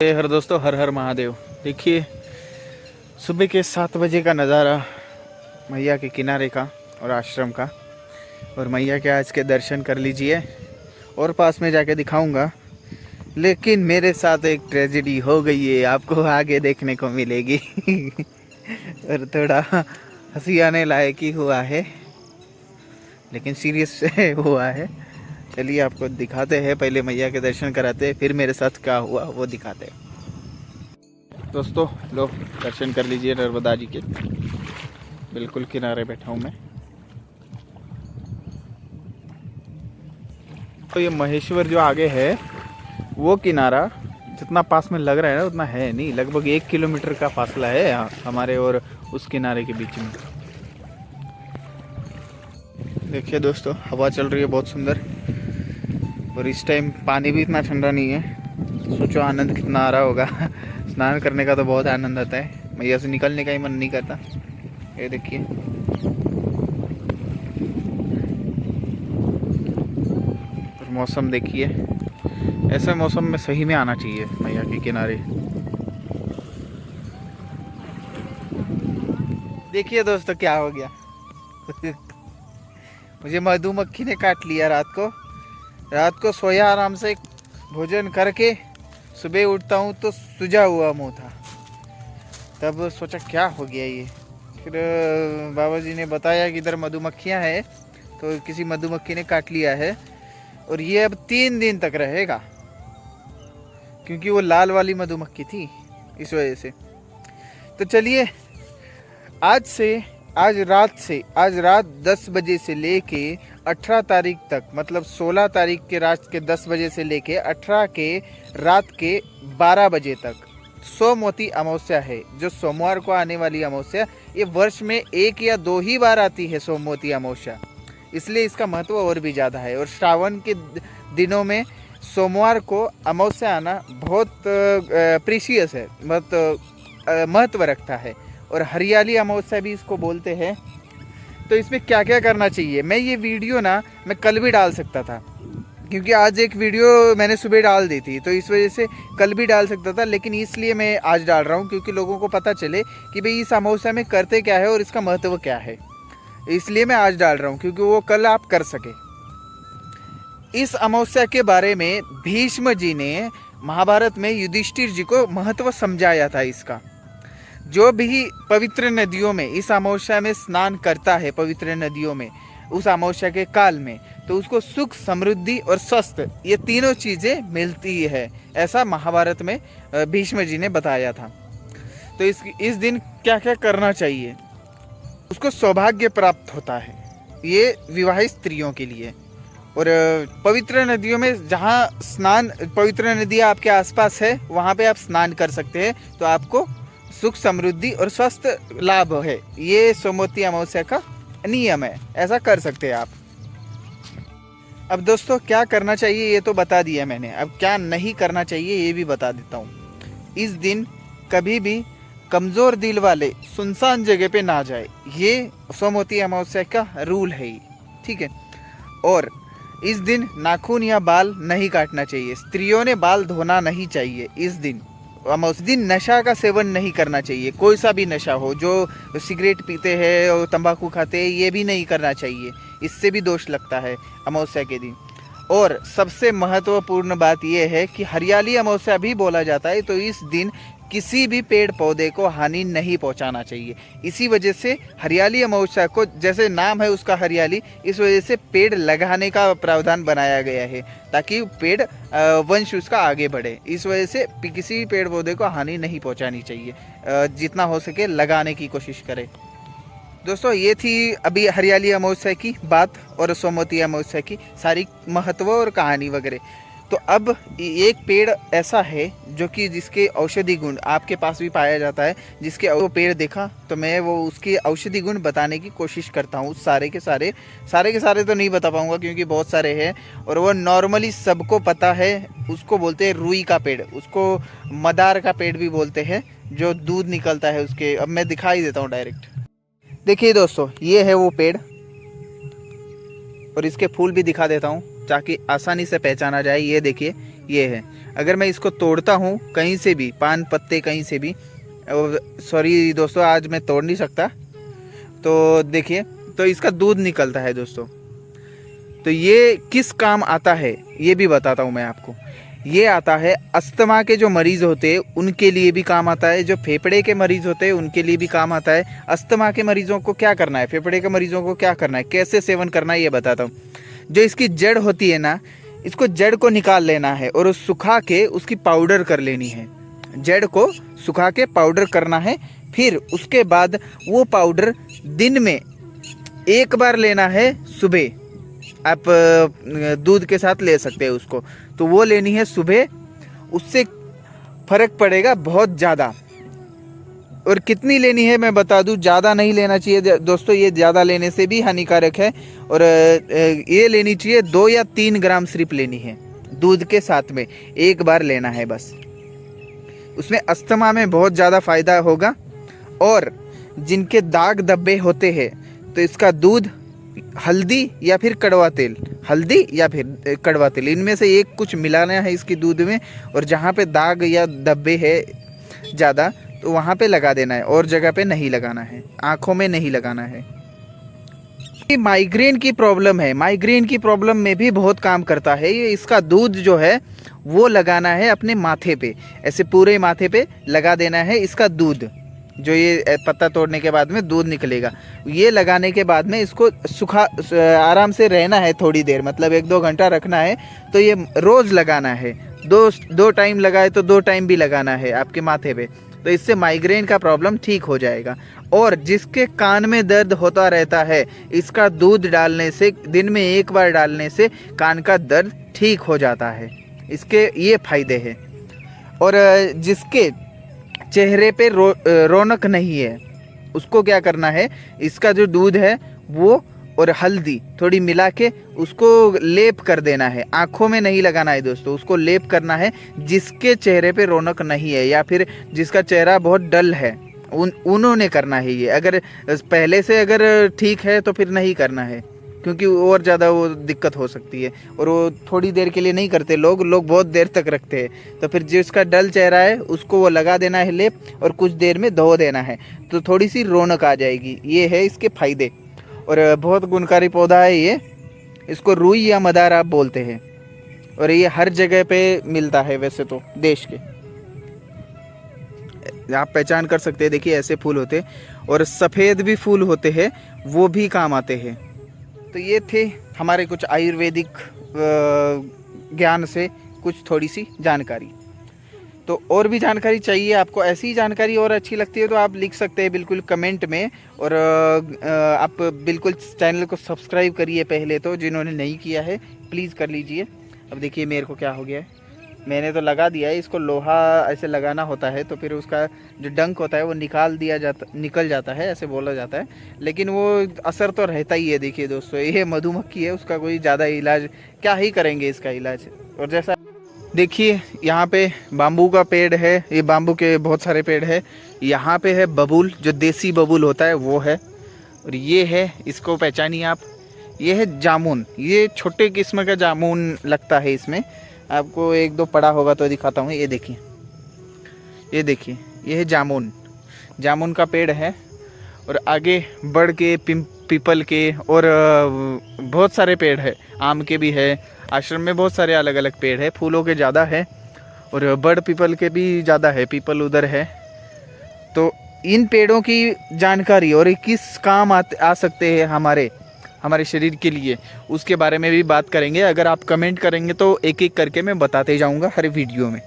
हर दोस्तों, हर हर महादेव। देखिए, सुबह के 7 बजे का नज़ारा मैया के किनारे का और आश्रम का। और मैया के आज के दर्शन कर लीजिए और पास में जाके दिखाऊंगा। लेकिन मेरे साथ एक ट्रेजेडी हो गई है, आपको आगे देखने को मिलेगी। और थोड़ा हंसी आने लायक ही हुआ है, लेकिन सीरियस हुआ है। चलिए आपको दिखाते हैं, पहले मैया के दर्शन कराते हैं, फिर मेरे साथ क्या हुआ वो दिखाते हैं। दोस्तों लो, दर्शन कर लीजिए नर्मदा जी के। बिल्कुल किनारे बैठा हूँ मैं। तो ये महेश्वर जो आगे है वो किनारा जितना पास में लग रहा है ना उतना है नहीं। लगभग 1 किलोमीटर का फासला है हमारे और उस किनारे के बीच में। देखिए दोस्तों, हवा चल रही है बहुत सुंदर। और इस टाइम पानी भी इतना ठंडा नहीं है। सोचो आनंद कितना आ रहा होगा। स्नान करने का तो बहुत आनंद आता है, मैया से निकलने का ही मन नहीं करता। ये देखिए, और मौसम देखिए। ऐसे मौसम में सही में आना चाहिए मैया के किनारे। देखिए दोस्तों क्या हो गया। मुझे मधुमक्खी ने काट लिया रात को सोया आराम से, भोजन करके सुबह उठता हूँ तो सूजा हुआ मुंह था। तब सोचा क्या हो गया ये। फिर बाबा जी ने बताया कि इधर मधुमक्खियाँ हैं, तो किसी मधुमक्खी ने काट लिया है और ये अब 3 दिन तक रहेगा, क्योंकि वो लाल वाली मधुमक्खी थी, इस वजह से। तो चलिए, आज रात 10 बजे से लेके 18 तारीख तक, मतलब 16 तारीख के रात के 10 बजे से लेके 18 के रात के 12 बजे तक सोमवती अमावस्या है, जो सोमवार को आने वाली अमावस्या। ये वर्ष में 1 या 2 ही बार आती है सोमवती अमावस्या, इसलिए इसका महत्व और भी ज़्यादा है। और श्रावण के दिनों में सोमवार को अमावस्या आना बहुत प्रीशियस है, बहुत महत्व रखता है। और हरियाली अमावस्या भी इसको बोलते हैं। तो इसमें क्या क्या करना चाहिए, मैं ये वीडियो मैं कल भी डाल सकता था, क्योंकि आज एक वीडियो मैंने सुबह डाल दी थी, तो इस वजह से कल भी डाल सकता था। लेकिन इसलिए मैं आज डाल रहा हूँ, क्योंकि लोगों को पता चले कि भाई इस अमावस्या में करते क्या है और इसका महत्व क्या है। इसलिए मैं आज डाल रहा हूँ, क्योंकि वो कल आप कर सके। इस अमावस्या के बारे में भीष्म जी ने महाभारत में युधिष्ठिर जी को महत्व समझाया था इसका। जो भी पवित्र नदियों में इस अमावस्या में स्नान करता है, पवित्र नदियों में उस अमावस्या के काल में, तो उसको सुख, समृद्धि और स्वस्थ, ये तीनों चीज़ें मिलती है, ऐसा महाभारत में भीष्म जी ने बताया था। तो इस दिन क्या क्या करना चाहिए, उसको सौभाग्य प्राप्त होता है, ये विवाहित स्त्रियों के लिए। और पवित्र नदियों में जहाँ स्नान, पवित्र नदी आपके आसपास है, वहाँ पे आप स्नान कर सकते हैं, तो आपको सुख, समृद्धि और स्वस्थ लाभ है। ये सोमवती अमावस्या का नियम है, ऐसा कर सकते हैं आप। अब दोस्तों क्या करना चाहिए ये तो बता दिया मैंने, अब क्या नहीं करना चाहिए ये भी बता देता हूँ। इस दिन कभी भी कमज़ोर दिल वाले सुनसान जगह पे ना जाए, ये सोमवती अमावस्या का रूल है, ठीक है। और इस दिन नाखून या बाल नहीं काटना चाहिए, स्त्रियों ने बाल धोना नहीं चाहिए इस दिन। उस दिन नशा का सेवन नहीं करना चाहिए, कोई सा भी नशा हो, जो सिगरेट पीते हैं और तंबाकू खाते हैं, ये भी नहीं करना चाहिए, इससे भी दोष लगता है अमावस्या के दिन। और सबसे महत्वपूर्ण बात यह है कि हरियाली अमावस्या भी बोला जाता है, तो इस दिन किसी भी पेड़ पौधे को हानि नहीं पहुंचाना चाहिए। इसी वजह से हरियाली अमावस्या को, जैसे नाम है उसका हरियाली, इस वजह से पेड़ लगाने का प्रावधान बनाया गया है, ताकि पेड़ वंश उसका आगे बढ़े। इस वजह से किसी पेड़ पौधे को हानि नहीं पहुंचानी चाहिए, जितना हो सके लगाने की कोशिश करें। दोस्तों ये थी अभी हरियाली अमावस्या की बात और सोमवती अमावस्या की सारी महत्व और कहानी वगैरह। तो अब एक पेड़ ऐसा है जो कि जिसके औषधि गुण आपके पास भी पाया जाता है, जिसके वो पेड़ देखा तो मैं वो उसके औषधि गुण बताने की कोशिश करता हूँ। सारे के सारे तो नहीं बता पाऊँगा, क्योंकि बहुत सारे हैं और वो नॉर्मली सबको पता है। उसको बोलते हैं रुई का पेड़, उसको मदार का पेड़ भी बोलते हैं, जो दूध निकलता है उसके। अब मैं दिखाई देता हूँ डायरेक्ट। देखिए दोस्तों, ये है वो पेड़ और इसके फूल भी दिखा देता हूँ ताकि आसानी से पहचाना जाए। ये देखिए, ये है अगर मैं इसको तोड़ता हूँ कहीं से भी, पान पत्ते कहीं से भी, सॉरी दोस्तों आज मैं तोड़ नहीं सकता, तो देखिए तो इसका दूध निकलता है दोस्तों। तो ये किस काम आता है ये भी बताता हूँ मैं आपको। ये आता है अस्थमा के जो मरीज़ होते हैं उनके लिए भी काम आता है, जो फेफड़े के मरीज़ होते हैं उनके लिए भी काम आता है। अस्थमा के मरीज़ों को क्या करना है, फेफड़े के मरीज़ों को क्या करना है, कैसे सेवन करना है ये बताता हूँ। जो इसकी जड़ होती है ना, इसको जड़ को निकाल लेना है और सुखा के उसकी पाउडर कर लेनी है। जड़ को सुखा के पाउडर करना है, फिर उसके बाद वो पाउडर दिन में एक बार लेना है। सुबह आप दूध के साथ ले सकते हैं उसको, तो वो लेनी है सुबह, उससे फर्क पड़ेगा बहुत ज़्यादा। और कितनी लेनी है मैं बता दूं, ज़्यादा नहीं लेना चाहिए दोस्तों, ये ज़्यादा लेने से भी हानिकारक है। और ये लेनी चाहिए 2 या 3 ग्राम सिर्फ लेनी है दूध के साथ में, एक बार लेना है बस। उसमें अस्थमा में बहुत ज़्यादा फ़ायदा होगा। और जिनके दाग धब्बे होते हैं तो इसका दूध, हल्दी या फिर कड़वा तेल, हल्दी या फिर कड़वा तेल, इनमें से एक कुछ मिलाना है इसकी दूध में, और जहाँ पे दाग या धब्बे है ज़्यादा तो वहाँ पे लगा देना है, और जगह पे नहीं लगाना है, आँखों में नहीं लगाना है। माइग्रेन की प्रॉब्लम है, माइग्रेन की प्रॉब्लम में भी बहुत काम करता है ये। इसका दूध जो है वो लगाना है अपने माथे पे, ऐसे पूरे माथे पे लगा देना है इसका दूध। जो ये पत्ता तोड़ने के बाद में दूध निकलेगा, ये लगाने के बाद में इसको सुखा आराम से रहना है थोड़ी देर, मतलब 1-2 घंटा रखना है। तो ये रोज़ लगाना है, दो टाइम लगाए तो 2 टाइम भी लगाना है आपके माथे पे, तो इससे माइग्रेन का प्रॉब्लम ठीक हो जाएगा। और जिसके कान में दर्द होता रहता है, इसका दूध डालने से, दिन में 1 बार डालने से कान का दर्द ठीक हो जाता है। इसके ये फ़ायदे हैं। और जिसके चेहरे पे रौनक नहीं है, उसको क्या करना है, इसका जो दूध है वो और हल्दी थोड़ी मिला के उसको लेप कर देना है। आँखों में नहीं लगाना है दोस्तों, उसको लेप करना है। जिसके चेहरे पे रौनक नहीं है या फिर जिसका चेहरा बहुत डल है, उन्होंने करना है ये। अगर पहले से अगर ठीक है तो फिर नहीं करना है, क्योंकि और ज़्यादा वो दिक्कत हो सकती है। और वो थोड़ी देर के लिए नहीं करते लोग बहुत देर तक रखते हैं। तो फिर जिसका डल चेहरा है उसको वो लगा देना है लेप, और कुछ देर में धो देना है, तो थोड़ी सी रौनक आ जाएगी। ये है इसके फ़ायदे। और बहुत गुणकारी पौधा है ये, इसको रुई या मदार आप बोलते हैं। और ये हर जगह पे मिलता है वैसे तो देश के, आप पहचान कर सकते हैं। देखिए ऐसे फूल होते हैं, और सफ़ेद भी फूल होते हैं, वो भी काम आते हैं। तो ये थे हमारे कुछ आयुर्वेदिक ज्ञान से कुछ थोड़ी सी जानकारी। तो और भी जानकारी चाहिए आपको, ऐसी जानकारी और अच्छी लगती है तो आप लिख सकते हैं बिल्कुल कमेंट में। और आप बिल्कुल चैनल को सब्सक्राइब करिए पहले तो, जिन्होंने नहीं किया है प्लीज़ कर लीजिए। अब देखिए मेरे को क्या हो गया है, मैंने तो लगा दिया है। इसको लोहा ऐसे लगाना होता है तो फिर उसका जो डंक होता है वो निकल जाता है, ऐसे बोला जाता है, लेकिन वो असर तो रहता ही है। देखिए दोस्तों ये मधुमक्खी है, उसका कोई ज़्यादा इलाज क्या ही करेंगे इसका इलाज। और जैसा देखिए यहाँ पे बाम्बू का पेड़ है, ये बाम्बू के बहुत सारे पेड़ है। यहाँ पे है बबूल, जो देसी बबूल होता है वो है। और ये है, इसको पहचानिए आप, ये है जामुन। ये छोटे किस्म का जामुन लगता है इसमें, आपको 1-2 पड़ा होगा तो दिखाता हूँ। ये देखिए, ये देखिए, ये है जामुन, जामुन का पेड़ है। और आगे बड़ के पीपल के और बहुत सारे पेड़ है, आम के भी है। आश्रम में बहुत सारे अलग अलग पेड़ है, फूलों के ज़्यादा है और बड़ पीपल के भी ज़्यादा है, पीपल उधर है। तो इन पेड़ों की जानकारी और किस काम आ सकते हैं हमारे शरीर के लिए, उसके बारे में भी बात करेंगे। अगर आप कमेंट करेंगे तो एक एक करके मैं बताते जाऊंगा हर वीडियो में।